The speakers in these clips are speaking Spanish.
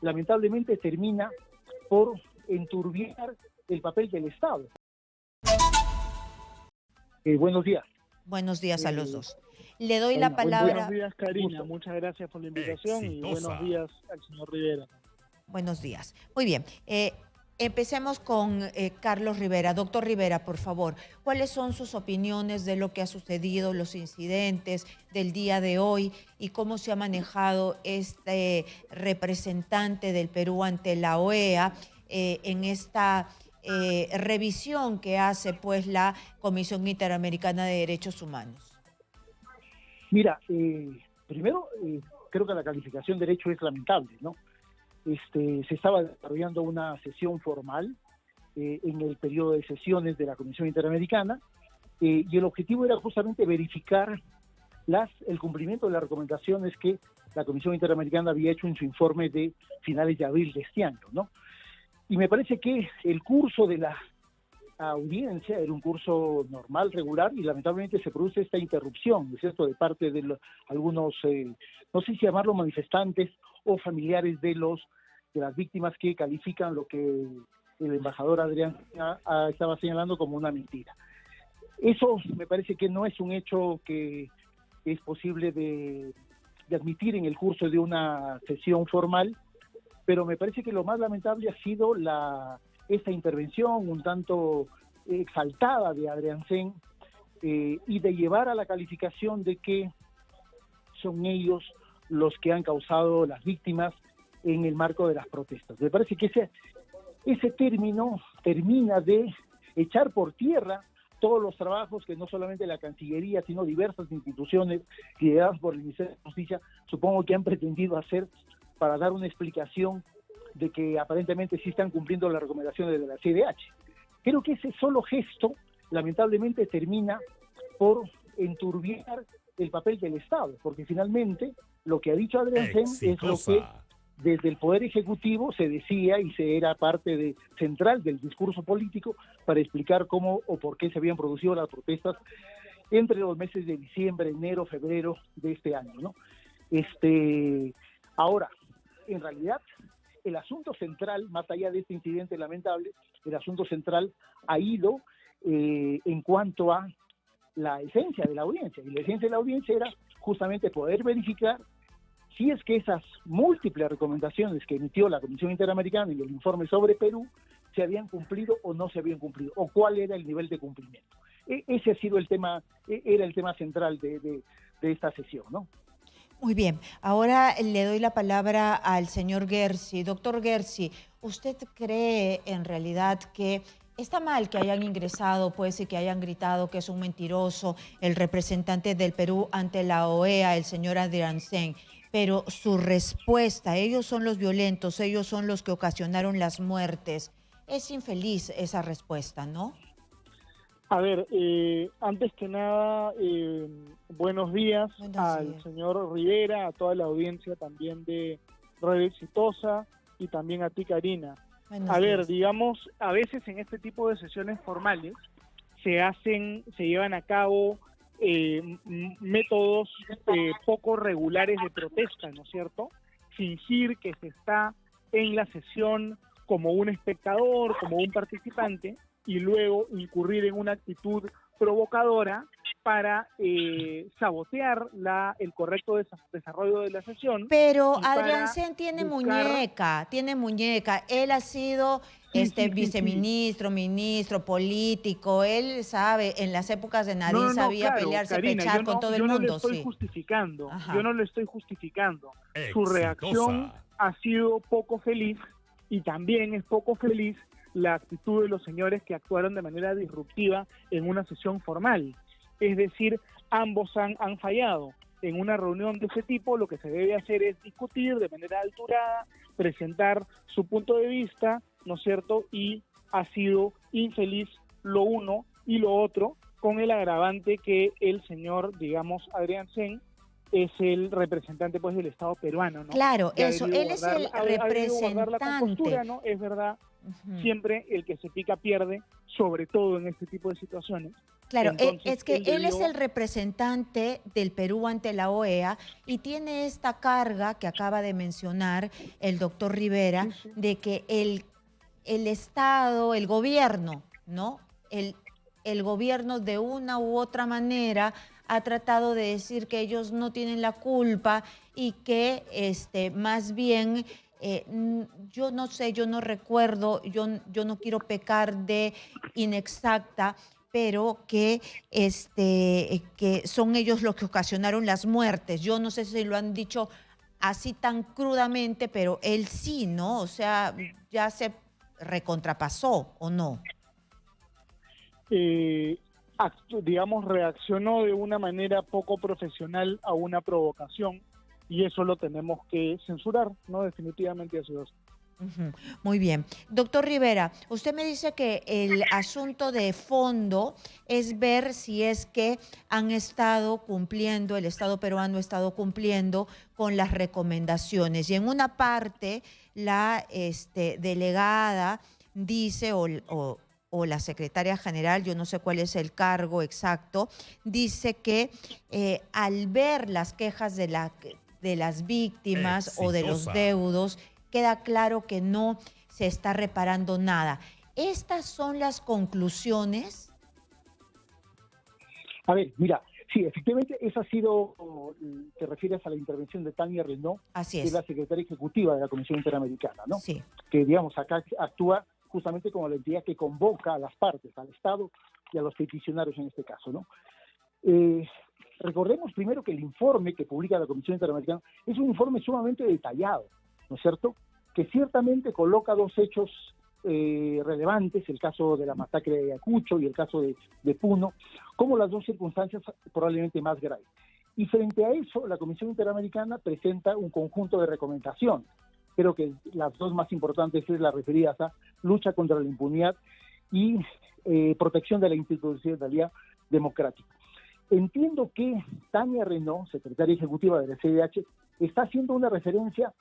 lamentablemente termina por enturbiar el papel del Estado. Buenos días. Buenos días a los dos. Le doy la Buenos palabra. días, Karina. Muchas gracias por la invitación y buenos días al señor Rivera. Buenos días. Muy bien. Empecemos con Carlos Rivera. Doctor Rivera, por favor, ¿cuáles son sus opiniones de lo que ha sucedido, los incidentes del día de hoy y cómo se ha manejado este representante del Perú ante la OEA en esta revisión que hace pues la Comisión Interamericana de Derechos Humanos? Mira, primero, creo que la calificación de derecho es lamentable, ¿no? Se estaba desarrollando una sesión formal en el periodo de sesiones de la Comisión Interamericana y el objetivo era justamente verificar el cumplimiento de las recomendaciones que la Comisión Interamericana había hecho en su informe de finales de abril de este año, ¿no? Y me parece que el curso de la audiencia era un curso normal, regular, y lamentablemente se produce esta interrupción, ¿no es cierto?, de parte de algunos, no sé si llamarlo manifestantes o familiares de las víctimas que califican lo que el embajador Adrián estaba señalando como una mentira. Eso me parece que no es un hecho que es posible de admitir en el curso de una sesión formal, pero me parece que lo más lamentable ha sido esta intervención un tanto exaltada de Adrián Sen y de llevar a la calificación de que son ellos los que han causado las víctimas en el marco de las protestas. Me parece que ese término termina de echar por tierra todos los trabajos que no solamente la Cancillería, sino diversas instituciones lideradas por el Ministerio de Justicia, supongo que han pretendido hacer para dar una explicación de que aparentemente sí están cumpliendo las recomendaciones de la CIDH. Creo que ese solo gesto, lamentablemente, termina por enturbiar el papel del Estado, porque finalmente lo que ha dicho Adrián Sen es lo que desde el Poder Ejecutivo se decía y se era parte central del discurso político para explicar cómo o por qué se habían producido las protestas entre los meses de diciembre, enero, febrero de este año, ¿no? Ahora, en realidad, el asunto central, más allá de este incidente lamentable, el asunto central ha ido en cuanto a la esencia de la audiencia. Y la esencia de la audiencia era justamente poder verificar si es que esas múltiples recomendaciones que emitió la Comisión Interamericana en el informe sobre Perú se habían cumplido o no se habían cumplido, o cuál era el nivel de cumplimiento. Ese ha sido el tema, era el tema central de esta sesión, ¿no? Muy bien, ahora le doy la palabra al señor Gersi. Doctor Gersi, ¿usted cree en realidad que está mal que hayan ingresado, pues, y que hayan gritado que es un mentiroso el representante del Perú ante la OEA, el señor Adrián Sen? Pero su respuesta, ellos son los violentos, ellos son los que ocasionaron las muertes. Es infeliz esa respuesta, ¿no? A ver, antes que nada, buenos días al señor Rivera, a toda la audiencia también de Radio Exitosa y también a ti, Karina. A ver, digamos, a veces en este tipo de sesiones formales se llevan a cabo métodos poco regulares de protesta, ¿no es cierto? Fingir que se está en la sesión como un espectador, como un participante, y luego incurrir en una actitud provocadora para sabotear el correcto desarrollo de la sesión. Pero Adrián Sen tiene muñeca. Él ha sido viceministro, ministro, político. Él sabe, en las épocas de Nadine sabía pelearse, Karina, pechar con todo el mundo. Yo no lo estoy justificando. Yo no lo estoy justificando. Su reacción ha sido poco feliz y también es poco feliz la actitud de los señores que actuaron de manera disruptiva en una sesión formal. Es decir, ambos han fallado. En una reunión de ese tipo lo que se debe hacer es discutir de manera alturada, presentar su punto de vista, ¿no es cierto? Y ha sido infeliz lo uno y lo otro, con el agravante que el señor, digamos, Adrián Sen, es el representante pues del Estado peruano, ¿no? Claro, eso, él es el representante. La compostura, ¿no? Es verdad, siempre el que se pica pierde, sobre todo en este tipo de situaciones. Claro, es que él es el representante del Perú ante la OEA y tiene esta carga que acaba de mencionar el doctor Rivera, de que el Estado, el gobierno, ¿no? El gobierno de una u otra manera ha tratado de decir que ellos no tienen la culpa y que más bien, yo no sé, yo no recuerdo, yo no quiero pecar de inexacta, pero que son ellos los que ocasionaron las muertes. Yo no sé si lo han dicho así tan crudamente, pero él sí, ¿no? O sea, ya se recontrapasó, ¿o no? Digamos, reaccionó de una manera poco profesional a una provocación, y eso lo tenemos que censurar, ¿no? Definitivamente así es. Muy bien. Doctor Rivera, usted me dice que el asunto de fondo es ver si es que han estado cumpliendo, el Estado peruano ha estado cumpliendo con las recomendaciones. Y en una parte, la delegada dice, o la secretaria general, yo no sé cuál es el cargo exacto, dice que al ver las quejas de las víctimas o de los deudos, queda claro que no se está reparando nada. ¿Estas son las conclusiones? A ver, mira, sí, efectivamente, esa ha sido, te refieres a la intervención de Tania Renaud, que es la secretaria ejecutiva de la Comisión Interamericana, ¿no? Sí. Que, digamos, acá actúa justamente como la entidad que convoca a las partes, al Estado y a los peticionarios en este caso, ¿no? Recordemos primero que el informe que publica la Comisión Interamericana es un informe sumamente detallado, ¿no es cierto?, que ciertamente coloca dos hechos relevantes, el caso de la masacre de Ayacucho y el caso de Puno, como las dos circunstancias probablemente más graves. Y frente a eso, la Comisión Interamericana presenta un conjunto de recomendaciones. Creo que las dos más importantes es las referidas a lucha contra la impunidad y protección de la institucionalidad democrática. Entiendo que Tania Renaud, secretaria ejecutiva de la CIDH, está haciendo una referencia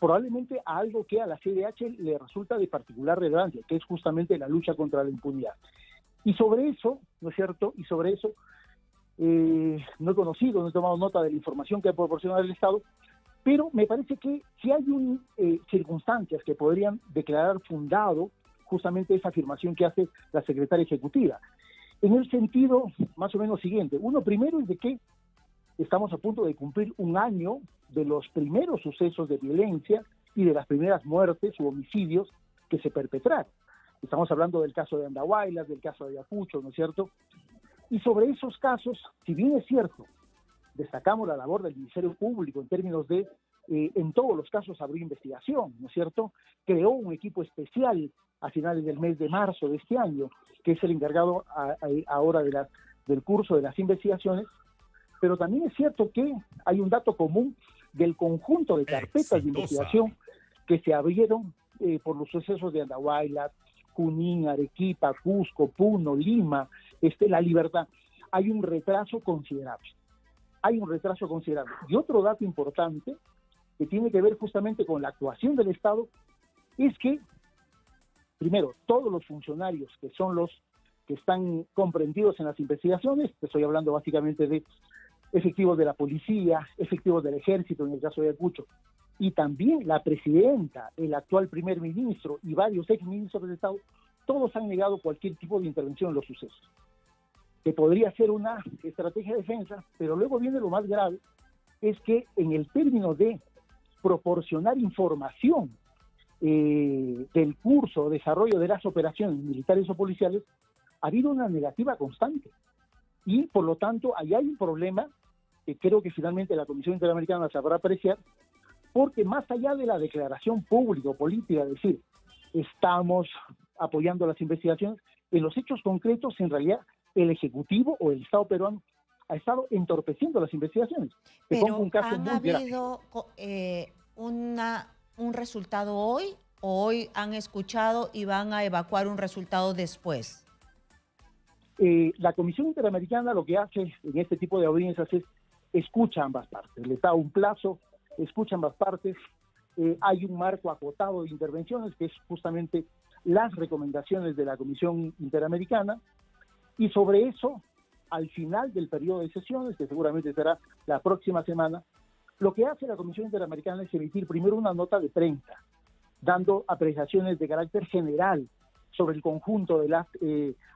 probablemente a algo que a la CIDH le resulta de particular relevancia, que es justamente la lucha contra la impunidad. Y sobre eso, ¿no es cierto?, y sobre eso no he conocido, no he tomado nota de la información que ha proporcionado el Estado, pero me parece que si hay circunstancias que podrían declarar fundado justamente esa afirmación que hace la secretaria ejecutiva, en el sentido más o menos siguiente. Uno, primero, es de que estamos a punto de cumplir un año de los primeros sucesos de violencia y de las primeras muertes u homicidios que se perpetraron. Estamos hablando del caso de Andahuaylas, del caso de Ayacucho, ¿no es cierto? Y sobre esos casos, si bien es cierto, destacamos la labor del Ministerio Público en términos de, en todos los casos abrió investigación, ¿no es cierto? Creó un equipo especial a finales del mes de marzo de este año, que es el encargado ahora del curso de las investigaciones, pero también es cierto que hay un dato común del conjunto de carpetas de investigación que se abrieron por los sucesos de Andahuaylas, Junín, Arequipa, Cusco, Puno, Lima, La Libertad. Hay un retraso considerable. Y otro dato importante que tiene que ver justamente con la actuación del Estado es que, primero, todos los funcionarios que son los que están comprendidos en las investigaciones, estoy hablando básicamente de efectivos de la policía, efectivos del ejército en el caso de Ayacucho, y también la presidenta, el actual primer ministro y varios exministros de Estado, todos han negado cualquier tipo de intervención en los sucesos, que podría ser una estrategia de defensa, pero luego viene lo más grave, es que en el término de proporcionar información del curso o desarrollo de las operaciones militares o policiales, ha habido una negativa constante. Y por lo tanto, ahí hay un problema que creo que finalmente la Comisión Interamericana sabrá apreciar, porque más allá de la declaración pública o política, es decir, estamos apoyando las investigaciones, en los hechos concretos, en realidad, el Ejecutivo o el Estado peruano ha estado entorpeciendo las investigaciones. Pero ¿han habido un resultado hoy, o hoy han escuchado y van a evacuar un resultado después? La Comisión Interamericana lo que hace en este tipo de audiencias es escucha ambas partes, les da un plazo, escucha ambas partes, hay un marco acotado de intervenciones que es justamente las recomendaciones de la Comisión Interamericana, y sobre eso al final del periodo de sesiones, que seguramente será la próxima semana, lo que hace la Comisión Interamericana es emitir primero una nota de prensa, dando apreciaciones de carácter general sobre el conjunto de las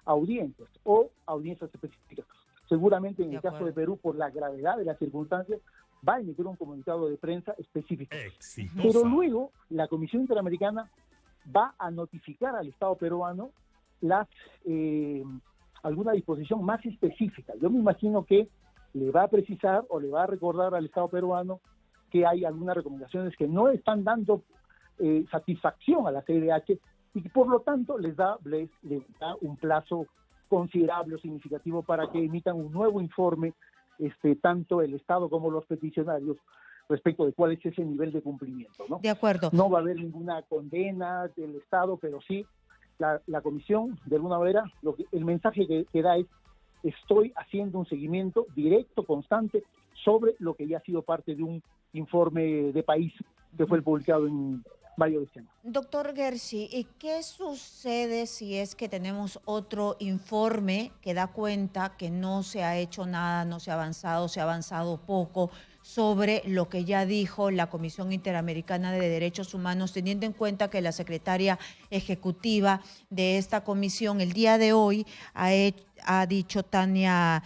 audiencias o audiencias específicas. Seguramente en el caso de Perú, por la gravedad de las circunstancias, va a emitir un comunicado de prensa específico. Exitosa. Pero luego la Comisión Interamericana va a notificar al Estado peruano alguna disposición más específica. Yo me imagino que le va a precisar o le va a recordar al Estado peruano que hay algunas recomendaciones que no están dando satisfacción a la CIDH y que por lo tanto les da un plazo considerable o significativo para que emitan un nuevo informe, tanto el Estado como los peticionarios, respecto de cuál es ese nivel de cumplimiento, ¿no? De acuerdo. No va a haber ninguna condena del Estado, pero sí la Comisión, de alguna manera, el mensaje que da es: estoy haciendo un seguimiento directo, constante, sobre lo que ya ha sido parte de un informe de país que fue publicado en mayo de este año. Doctor Gersi, ¿y qué sucede si es que tenemos otro informe que da cuenta que no se ha hecho nada, no se ha avanzado poco sobre lo que ya dijo la Comisión Interamericana de Derechos Humanos, teniendo en cuenta que la secretaria ejecutiva de esta comisión el día de hoy ha dicho Tania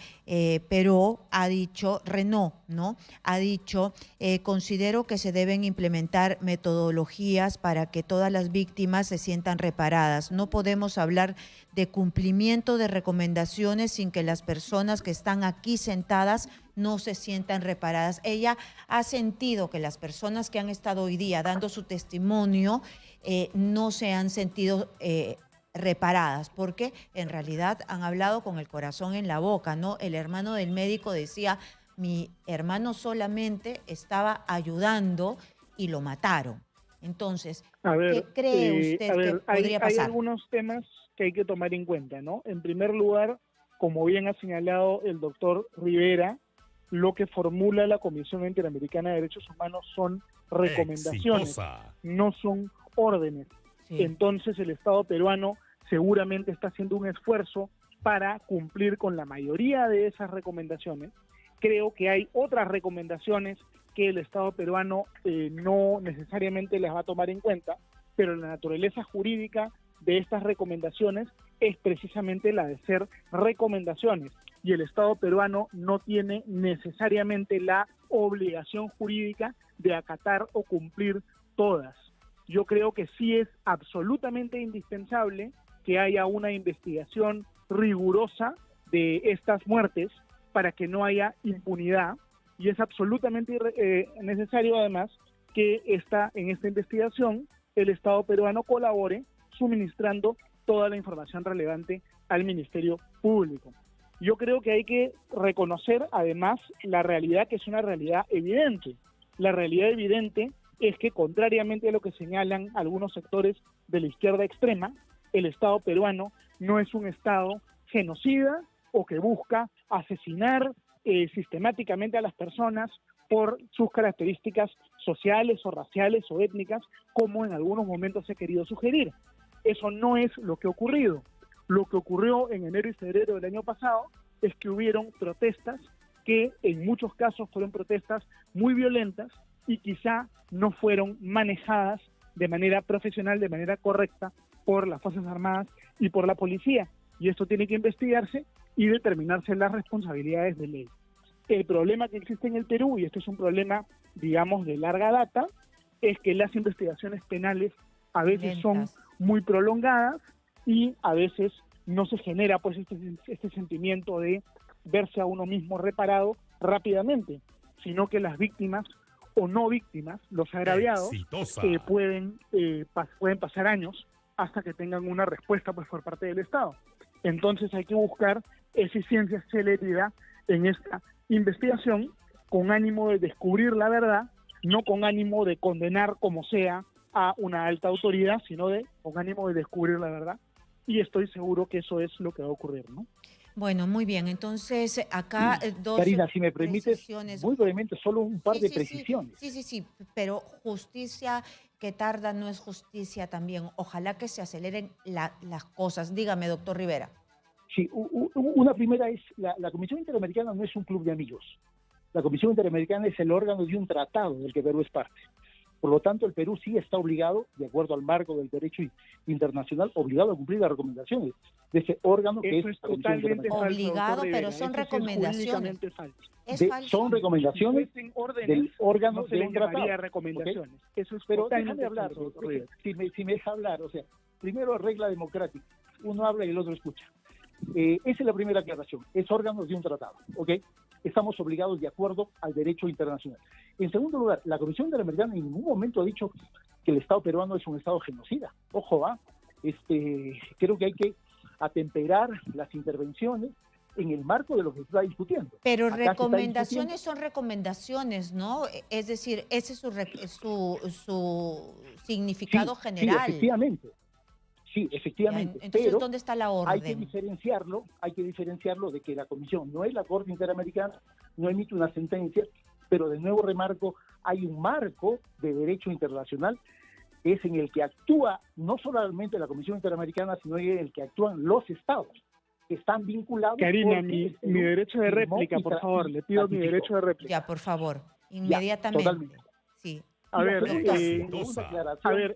Peró, ha dicho Renaud, ¿no? Ha dicho, considero que se deben implementar metodologías para que todas las víctimas se sientan reparadas. No podemos hablar de cumplimiento de recomendaciones sin que las personas que están aquí sentadas no se sientan reparadas. Ella ha sentido que las personas que han estado hoy día dando su testimonio no se han sentido reparadas, porque en realidad han hablado con el corazón en la boca, ¿no? El hermano del médico decía: mi hermano solamente estaba ayudando y lo mataron. Entonces, ¿qué cree usted que podría pasar? Hay algunos temas que hay que tomar en cuenta, ¿no? En primer lugar, como bien ha señalado el doctor Rivera, lo que formula la Comisión Interamericana de Derechos Humanos son recomendaciones, no son órdenes. Sí. Entonces el Estado peruano seguramente está haciendo un esfuerzo para cumplir con la mayoría de esas recomendaciones. Creo que hay otras recomendaciones que el Estado peruano no necesariamente las va a tomar en cuenta, pero la naturaleza jurídica de estas recomendaciones es precisamente la de ser recomendaciones, y el Estado peruano no tiene necesariamente la obligación jurídica de acatar o cumplir todas. Yo creo que sí es absolutamente indispensable que haya una investigación rigurosa de estas muertes para que no haya impunidad, y es absolutamente necesario además que en esta investigación el Estado peruano colabore suministrando toda la información relevante al Ministerio Público. Yo creo que hay que reconocer además la realidad, que es una realidad evidente. La realidad evidente es que, contrariamente a lo que señalan algunos sectores de la izquierda extrema, el Estado peruano no es un Estado genocida o que busca asesinar sistemáticamente a las personas por sus características sociales o raciales o étnicas, como en algunos momentos se ha querido sugerir. Eso no es lo que ha ocurrido. Lo que ocurrió en enero y febrero del año pasado es que hubieron protestas que en muchos casos fueron protestas muy violentas y quizá no fueron manejadas de manera profesional, de manera correcta por las Fuerzas Armadas y por la policía. Y esto tiene que investigarse y determinarse las responsabilidades de ley. El problema que existe en el Perú, y esto es un problema, digamos, de larga data, es que las investigaciones penales a veces son muy prolongadas y a veces no se genera pues este sentimiento de verse a uno mismo reparado rápidamente, sino que las víctimas o no víctimas, los agraviados, pueden pasar años hasta que tengan una respuesta pues por parte del Estado. Entonces hay que buscar eficiencia, celeridad en esta investigación, con ánimo de descubrir la verdad, no con ánimo de condenar como sea a una alta autoridad, sino con ánimo de descubrir la verdad. Y estoy seguro que eso es lo que va a ocurrir, ¿no? Bueno, muy bien. Entonces, acá dos Karina, si me permites, muy brevemente, solo un par de precisiones. Sí, pero justicia que tarda no es justicia también. Ojalá que se aceleren las cosas. Dígame, doctor Rivera. Sí, una primera es, la Comisión Interamericana no es un club de amigos. La Comisión Interamericana es el órgano de un tratado del que Perú es parte. Por lo tanto, el Perú sí está obligado, de acuerdo al marco del derecho internacional, obligado a cumplir las recomendaciones de ese órgano que eso es totalmente falso, obligado, pero son recomendaciones. Son recomendaciones del órgano no se de un tratado. Recomendaciones. ¿Okay? Eso es pero totalmente déjame hablar, falso, si me deja hablar, o sea, primero regla democrática, uno habla y el otro escucha. Esa es la primera aclaración, es órgano de un tratado, ¿ok? Estamos obligados de acuerdo al derecho internacional. En segundo lugar, la Comisión Interamericana en ningún momento ha dicho que el Estado peruano es un Estado genocida. Ojo, creo que hay que atemperar las intervenciones en el marco de lo que se está discutiendo. Pero acá recomendaciones son recomendaciones, ¿no? Es decir, ese es su significado general. Sí, efectivamente. Entonces, pero ¿dónde está la orden? Hay que diferenciarlo de que la Comisión no es la Corte Interamericana, no emite una sentencia, pero de nuevo remarco, hay un marco de derecho internacional, es en el que actúa no solamente la Comisión Interamericana, sino en el que actúan los estados, que están vinculados. Karina, mi derecho de réplica, por favor, le pido mi derecho de réplica. Ya, por favor, inmediatamente. Totalmente. Sí. A ver,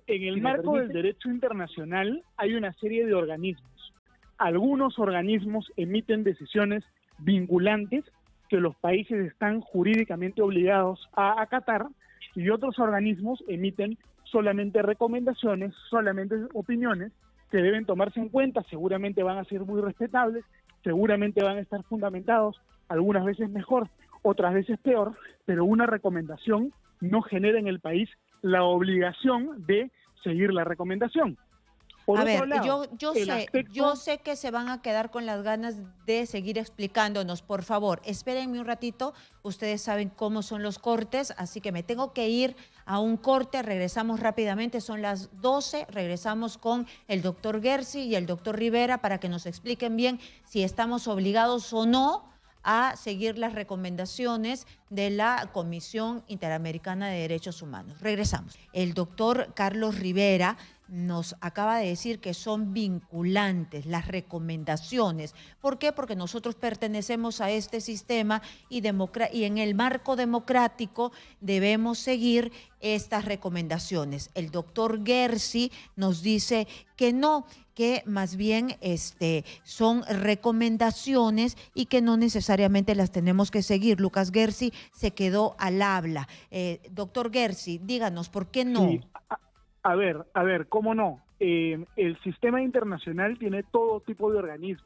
en el marco del derecho internacional hay una serie de organismos. Algunos organismos emiten decisiones vinculantes que los países están jurídicamente obligados a acatar, y otros organismos emiten solamente recomendaciones, solamente opiniones que deben tomarse en cuenta. Seguramente van a ser muy respetables, seguramente van a estar fundamentados, algunas veces mejor, otras veces peor, pero una recomendación no genera en el país la obligación de seguir la recomendación. Por otro lado, yo sé que se van a quedar con las ganas de seguir explicándonos. Por favor, espérenme un ratito. Ustedes saben cómo son los cortes, así que me tengo que ir a un corte. Regresamos rápidamente, son las 12. Regresamos con el doctor Gersi y el doctor Rivera para que nos expliquen bien si estamos obligados o no a seguir las recomendaciones de la Comisión Interamericana de Derechos Humanos. Regresamos. El doctor Carlos Rivera nos acaba de decir que son vinculantes las recomendaciones. ¿Por qué? Porque nosotros pertenecemos a este sistema y en el marco democrático debemos seguir estas recomendaciones. El doctor Gersi nos dice que no, que más bien son recomendaciones y que no necesariamente las tenemos que seguir. Lucas Gersi se quedó al habla. Doctor Gersi, díganos, ¿por qué no? Sí. A ver, ¿cómo no? El sistema internacional tiene todo tipo de organismos.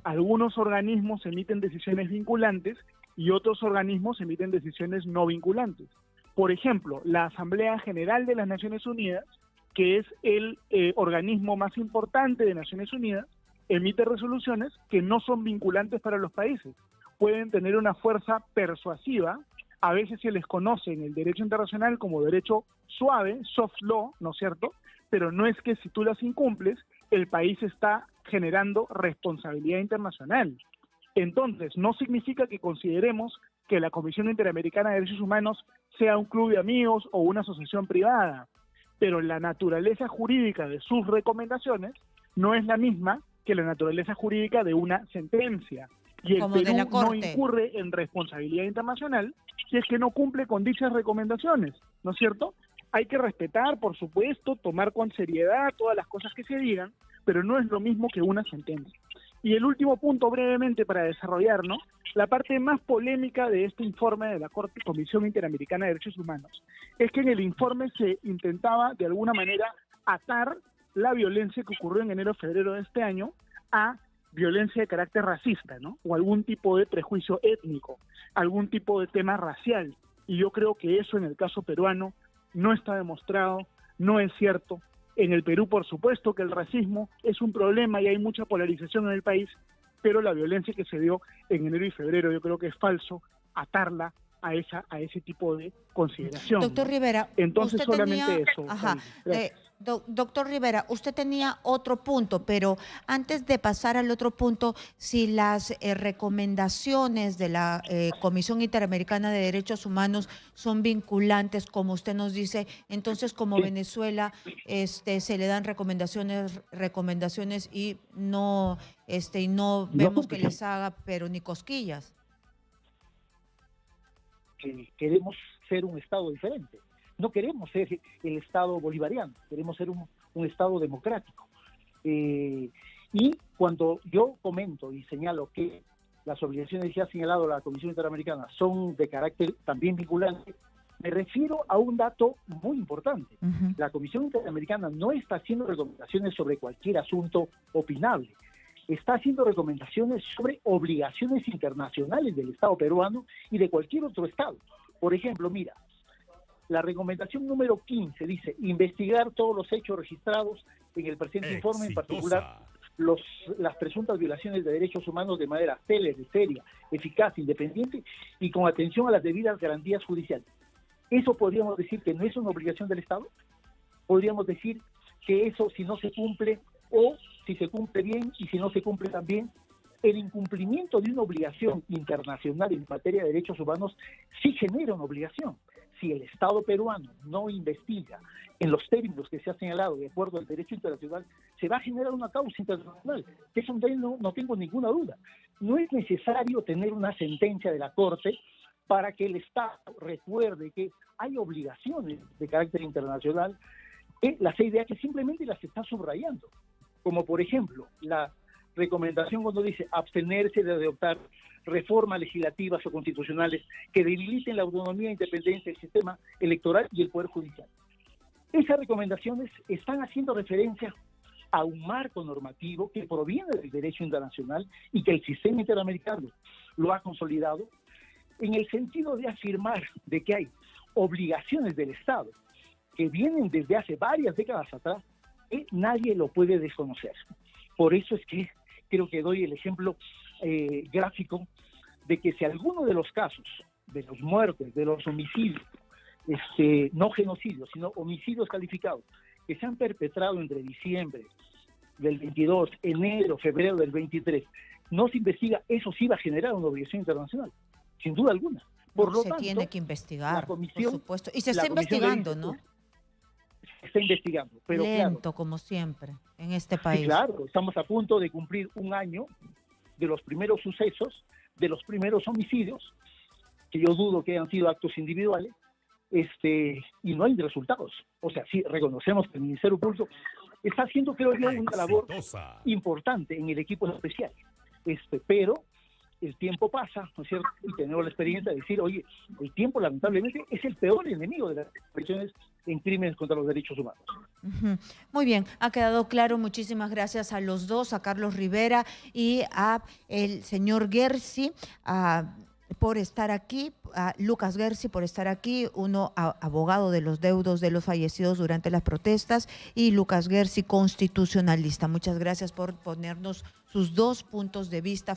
Algunos organismos emiten decisiones vinculantes y otros organismos emiten decisiones no vinculantes. Por ejemplo, la Asamblea General de las Naciones Unidas, que es el organismo más importante de Naciones Unidas, emite resoluciones que no son vinculantes para los países. Pueden tener una fuerza persuasiva. A veces se les conoce en el derecho internacional como derecho suave, soft law, ¿no es cierto? Pero no es que si tú las incumples, el país está generando responsabilidad internacional. Entonces, no significa que consideremos que la Comisión Interamericana de Derechos Humanos sea un club de amigos o una asociación privada, pero la naturaleza jurídica de sus recomendaciones no es la misma que la naturaleza jurídica de una sentencia. Y el Perú no incurre en responsabilidad internacional si es que no cumple con dichas recomendaciones, ¿no es cierto? Hay que respetar, por supuesto, tomar con seriedad todas las cosas que se digan, pero no es lo mismo que una sentencia. Y el último punto, brevemente, para desarrollarnos, la parte más polémica de este informe de la Comisión Interamericana de Derechos Humanos, es que en el informe se intentaba, de alguna manera, atar la violencia que ocurrió en enero-febrero de este año a violencia de carácter racista, ¿no? O algún tipo de prejuicio étnico, algún tipo de tema racial. Y yo creo que eso en el caso peruano no está demostrado, no es cierto. En el Perú, por supuesto, que el racismo es un problema y hay mucha polarización en el país, pero la violencia que se dio en enero y febrero yo creo que es falso atarla a ese tipo de consideración. Doctor Rivera, entonces usted solamente tenía, eso. doctor Rivera, usted tenía otro punto, pero antes de pasar al otro punto, si las recomendaciones de la Comisión Interamericana de Derechos Humanos son vinculantes, como usted nos dice, entonces como Venezuela se le dan recomendaciones y no vemos que les haga pero ni cosquillas. Que queremos ser un Estado diferente. No queremos ser el Estado bolivariano, queremos ser un Estado democrático. Y cuando yo comento y señalo que las obligaciones que ha señalado la Comisión Interamericana son de carácter también vinculante, me refiero a un dato muy importante. La Comisión Interamericana no está haciendo recomendaciones sobre cualquier asunto opinable. Está haciendo recomendaciones sobre obligaciones internacionales del Estado peruano y de cualquier otro Estado. Por ejemplo, mira, la recomendación número 15 dice investigar todos los hechos registrados en el presente informe, en particular las presuntas violaciones de derechos humanos de manera célere, seria, eficaz, independiente y con atención a las debidas garantías judiciales. ¿Eso podríamos decir que no es una obligación del Estado? ¿Podríamos decir que eso, si no se cumple, o si se cumple bien y si no se cumple también, el incumplimiento de una obligación internacional en materia de derechos humanos sí genera una obligación? Si el Estado peruano no investiga en los términos que se ha señalado de acuerdo al derecho internacional, se va a generar una causa internacional. De eso no tengo ninguna duda. No es necesario tener una sentencia de la Corte para que el Estado recuerde que hay obligaciones de carácter internacional, las ideas que simplemente las está subrayando. Como por ejemplo, la recomendación cuando dice abstenerse de adoptar reformas legislativas o constitucionales que debiliten la autonomía e independencia del sistema electoral y el Poder Judicial. Esas recomendaciones están haciendo referencia a un marco normativo que proviene del derecho internacional y que el sistema interamericano lo ha consolidado en el sentido de afirmar de que hay obligaciones del Estado que vienen desde hace varias décadas atrás, que nadie lo puede desconocer. Por eso es que creo que doy el ejemplo gráfico de que si alguno de los casos, de los muertes, de los homicidios, no genocidios, sino homicidios calificados, que se han perpetrado entre diciembre del 22, enero, febrero del 23, no se investiga, eso sí va a generar una obligación internacional, sin duda alguna. Por lo tanto, tiene que investigar, la comisión, por supuesto. Y se está investigando, ¿no? Se está investigando, pero lento, claro, como siempre, en este país. Sí, claro, estamos a punto de cumplir un año de los primeros sucesos, de los primeros homicidios, que yo dudo que hayan sido actos individuales, y no hay resultados. O sea, sí, reconocemos que el Ministerio Público está haciendo, creo yo, una labor importante en el equipo especial, pero el tiempo pasa, ¿no es cierto? Y tenemos la experiencia de decir, oye, el tiempo lamentablemente es el peor enemigo de las represiones en crímenes contra los derechos humanos. Muy bien, ha quedado claro. Muchísimas gracias a los dos, a Carlos Rivera y a el señor Gersi, por estar aquí, a Lucas Gersi por estar aquí, abogado de los deudos de los fallecidos durante las protestas, y Lucas Gersi, constitucionalista. Muchas gracias por ponernos sus dos puntos de vista